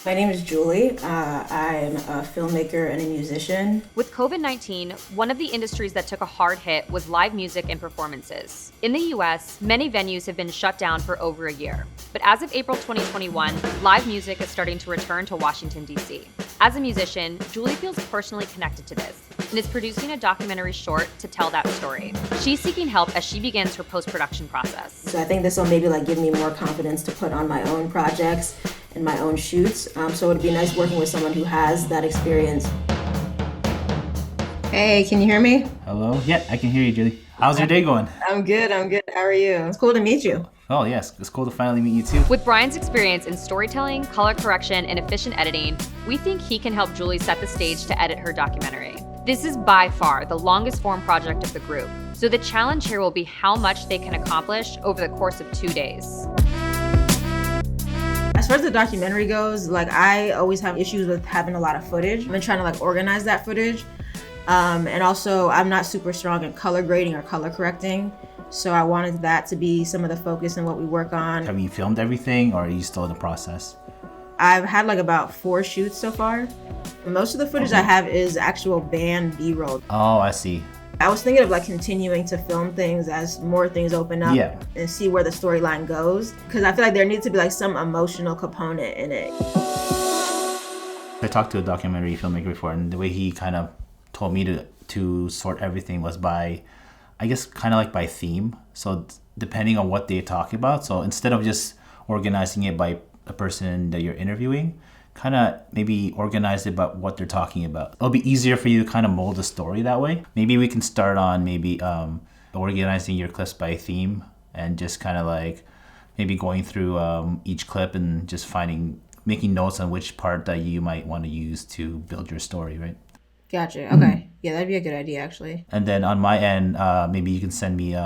My name is Julie. I'm a filmmaker and a musician. With COVID-19, one of the industries that took a hard hit was live music and performances. In the US, many venues have been shut down for over a year. But as of April 2021, live music is starting to return to Washington, D.C. As a musician, Julie feels personally connected to this and is producing a documentary short to tell that story. She's seeking help as she begins her post-production process. So I think this will maybe give me more confidence to put on my own projects and my own shoots. So it'd be nice working with someone who has that experience. Hey, can you hear me? Hello? Yeah, I can hear you, Julie. How's your day going? I'm good. How are you? It's cool to meet you. Oh, yes. It's cool to finally meet you, too. With Bryan's experience in storytelling, color correction, and efficient editing, we think he can help Julie set the stage to edit her documentary. This is by far the longest form project of the group, so the challenge here will be how much they can accomplish over the course of 2 days. As far as the documentary goes, I always have issues with having a lot of footage. I've been trying to organize that footage. And also, I'm not super strong in color grading or color correcting. So I wanted that to be some of the focus in what we work on. Have you filmed everything, or are you still in the process? I've had about 4 shoots so far. Most of the footage I have is actual band B-roll. Oh, I see. I was thinking of continuing to film things as more things open up and see where the storyline goes. Because I feel like there needs to be some emotional component in it. I talked to a documentary filmmaker before, and the way he kind of told me to sort everything was by, I guess, by theme. So depending on what they're talking about. So instead of just organizing it by a person that you're interviewing, kind of maybe organize it by what they're talking about. It'll be easier for you to kind of mold the story that way. Maybe we can start on maybe organizing your clips by theme and just kind of maybe going through each clip and just making notes on which part that you might want to use to build your story, right? Gotcha. Okay. Yeah, that'd be a good idea, actually. And then on my end, maybe you can send me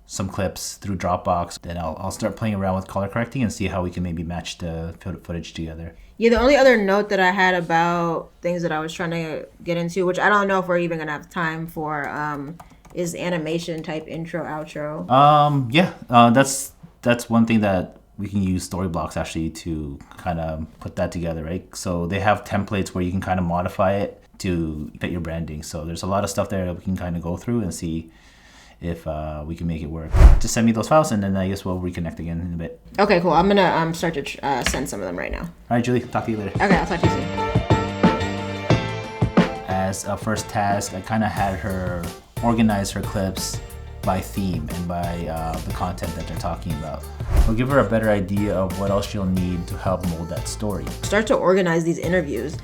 some clips through Dropbox. Then I'll start playing around with color correcting and see how we can maybe match the footage together. Yeah, the only other note that I had about things that I was trying to get into, which I don't know if we're even going to have time for, is animation type intro, outro. That's one thing that we can use Storyblocks actually to kind of put that together, right? So they have templates where you can kind of modify it to fit your branding. So there's a lot of stuff there that we can kind of go through and see if we can make it work. Just send me those files, and then I guess we'll reconnect again in a bit. Okay, cool. I'm gonna start to send some of them right now. All right, Julie, talk to you later. Okay, I'll talk to you soon. As a first task, I kind of had her organize her clips by theme and by the content that they're talking about. We'll give her a better idea of what else she'll need to help mold that story. Start to organize these interviews,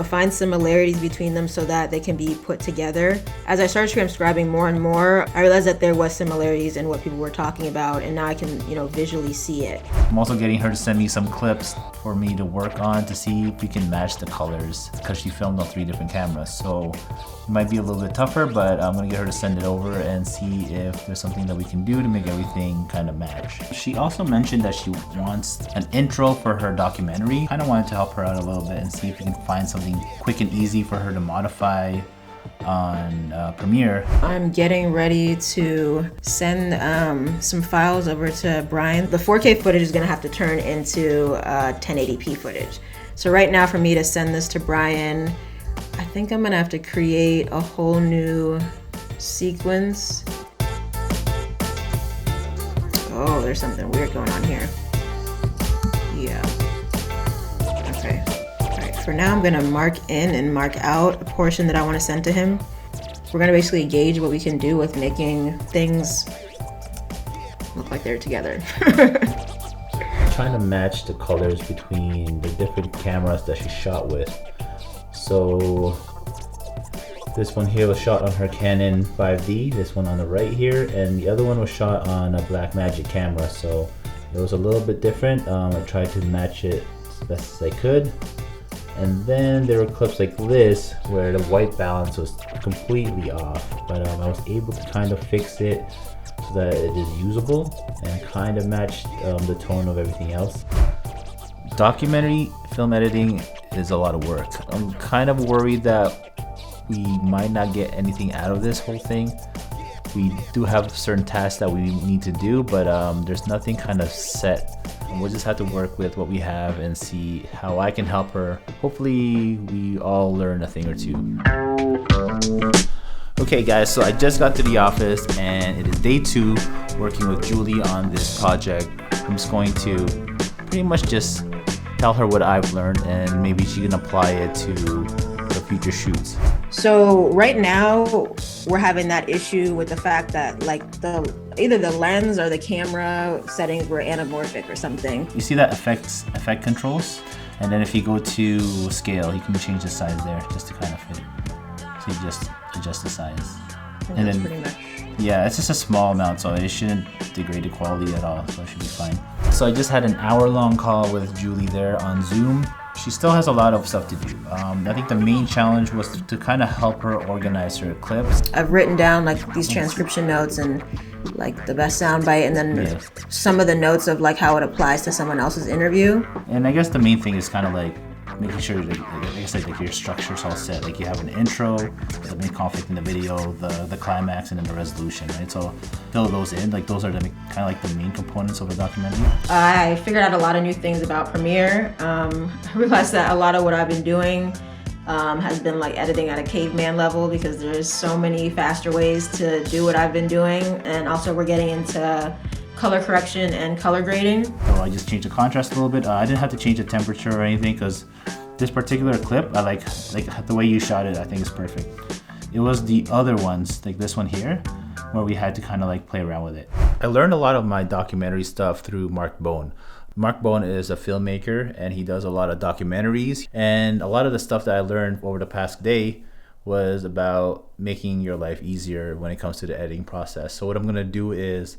find similarities between them so that they can be put together. As I started transcribing more and more, I realized that there was similarities in what people were talking about, and now I can, visually see it. I'm also getting her to send me some clips for me to work on to see if we can match the colors, because she filmed on 3 different cameras. So it might be a little bit tougher, but I'm gonna get her to send it over and see if there's something that we can do to make everything kind of match. She also mentioned that she wants an intro for her documentary. Kind of wanted to help her out a little bit and see if we can find something quick and easy for her to modify on Premiere. I'm getting ready to send some files over to Bryan. The 4K footage is gonna have to turn into 1080p footage. So right now, for me to send this to Bryan, I think I'm gonna have to create a whole new sequence. Oh, there's something weird going on here. Yeah. Okay. All right. For now, I'm gonna mark in and mark out a portion that I want to send to him. We're gonna basically gauge what we can do with making things look like they're together. Trying to match the colors between the different cameras that she shot with. So this one here was shot on her Canon 5D, this one on the right here, and the other one was shot on a Blackmagic camera, so it was a little bit different. I tried to match it as best as I could. And then there were clips like this where the white balance was completely off, but I was able to kind of fix it so that it is usable and kind of matched the tone of everything else. Documentary film editing is a lot of work. I'm kind of worried that we might not get anything out of this whole thing. We do have certain tasks that we need to do, but there's nothing kind of set We'll just have to work with what we have and see how I can help her. Hopefully we all learn a thing or two. Okay guys, so I just got to the office and it is day 2 working with Julie on this project. I'm just going to pretty much just tell her what I've learned and maybe she can apply it to the future shoots. So right now we're having that issue with the fact that like either the lens or the camera settings were anamorphic or something. You see that effect controls? And then if you go to scale, you can change the size there just to kind of fit it. So you just adjust the size. And then pretty much. Yeah, it's just a small amount, so it shouldn't degrade the quality at all, so it should be fine. So I just had an hour-long call with Julie there on Zoom. She still has a lot of stuff to do. I think the main challenge was to kind of help her organize her clips. I've written down like these transcription notes and like the best soundbite, and then some of the notes of like how it applies to someone else's interview. And I guess the main thing is kind of like making sure that, like I said, like your structure's all set. Like you have an intro, the main conflict in the video, the climax, and then the resolution, right? So fill those in. Like those are kind of like the main components of a documentary. I figured out a lot of new things about Premiere. I realized that a lot of what I've been doing has been like editing at a caveman level because there's so many faster ways to do what I've been doing. And also we're getting into color correction and color grading. So I just changed the contrast a little bit. I didn't have to change the temperature or anything because this particular clip, I like the way you shot it, I think is perfect. It was the other ones, like this one here, where we had to kind of like play around with it. I learned a lot of my documentary stuff through Mark Bone. Mark Bone is a filmmaker and he does a lot of documentaries. And a lot of the stuff that I learned over the past day was about making your life easier when it comes to the editing process. So what I'm gonna do is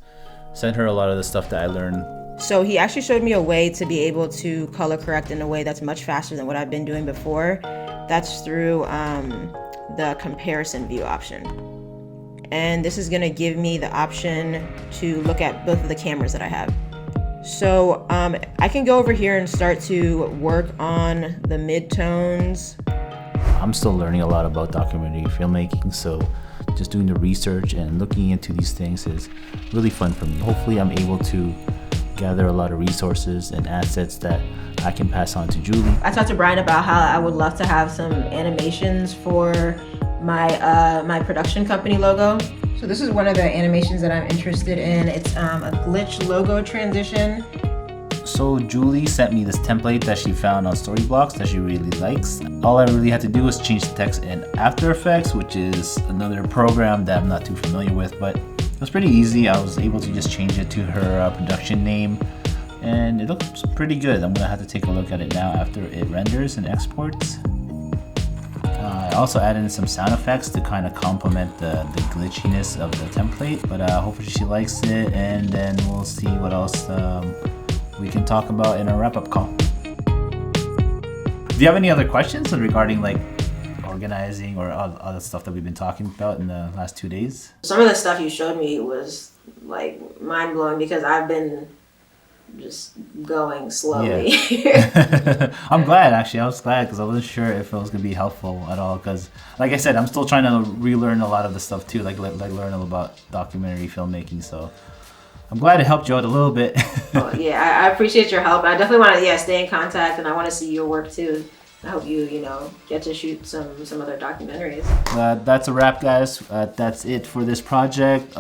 send her a lot of the stuff that I learned. So he actually showed me a way to be able to color correct in a way that's much faster than what I've been doing before. That's through the comparison view option. And this is gonna give me the option to look at both of the cameras that I have. So I can go over here and start to work on the midtones. I'm still learning a lot about documentary filmmaking, so just doing the research and looking into these things is really fun for me. Hopefully I'm able to gather a lot of resources and assets that I can pass on to Julie. I talked to Bryan about how I would love to have some animations for my production company logo. So this is one of the animations that I'm interested in. It's a glitch logo transition. So Julie sent me this template that she found on Storyblocks that she really likes. All I really had to do was change the text in After Effects, which is another program that I'm not too familiar with, but it was pretty easy. I was able to just change it to her production name, and it looks pretty good. I'm gonna have to take a look at it now after it renders and exports. I also added in some sound effects to kind of complement the glitchiness of the template, but hopefully she likes it, and then we'll see what else we can talk about in a wrap-up call. Do you have any other questions regarding like organizing or other stuff that we've been talking about in the last 2 days? Some of the stuff you showed me was like mind-blowing because I've been just going slowly. Yeah. I'm glad, actually. I was glad because I wasn't sure if it was going to be helpful at all because, like I said, I'm still trying to relearn a lot of the stuff too, like learn about documentary filmmaking, so I'm glad it helped you out a little bit. Oh, yeah, I appreciate your help. I definitely want to stay in contact, and I want to see your work too. I hope you get to shoot some other documentaries. That's a wrap, guys. That's it for this project.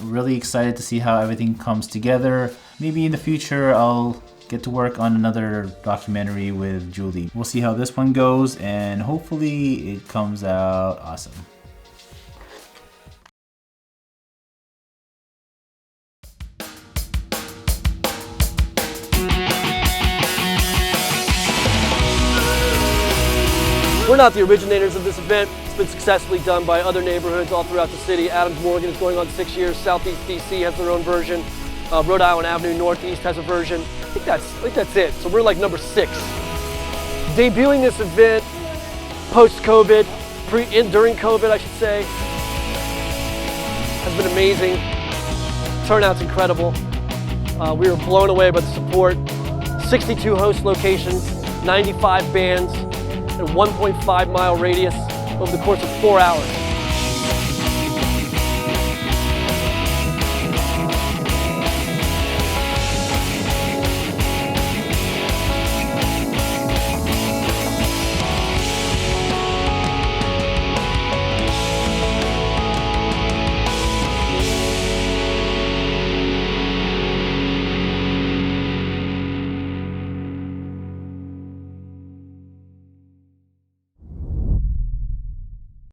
Really excited to see how everything comes together. Maybe in the future I'll get to work on another documentary with Julie. We'll see how this one goes, and hopefully it comes out awesome. We're not the originators of this event. It's been successfully done by other neighborhoods all throughout the city. Adams Morgan is going on 6 years. Southeast DC has their own version. Rhode Island Avenue Northeast has a version. I think that's it. So we're like number 6. Debuting this event post-COVID, during COVID, I should say, has been amazing. Turnout's incredible. We were blown away by the support. 62 host locations, 95 bands, a 1.5 mile radius over the course of 4 hours.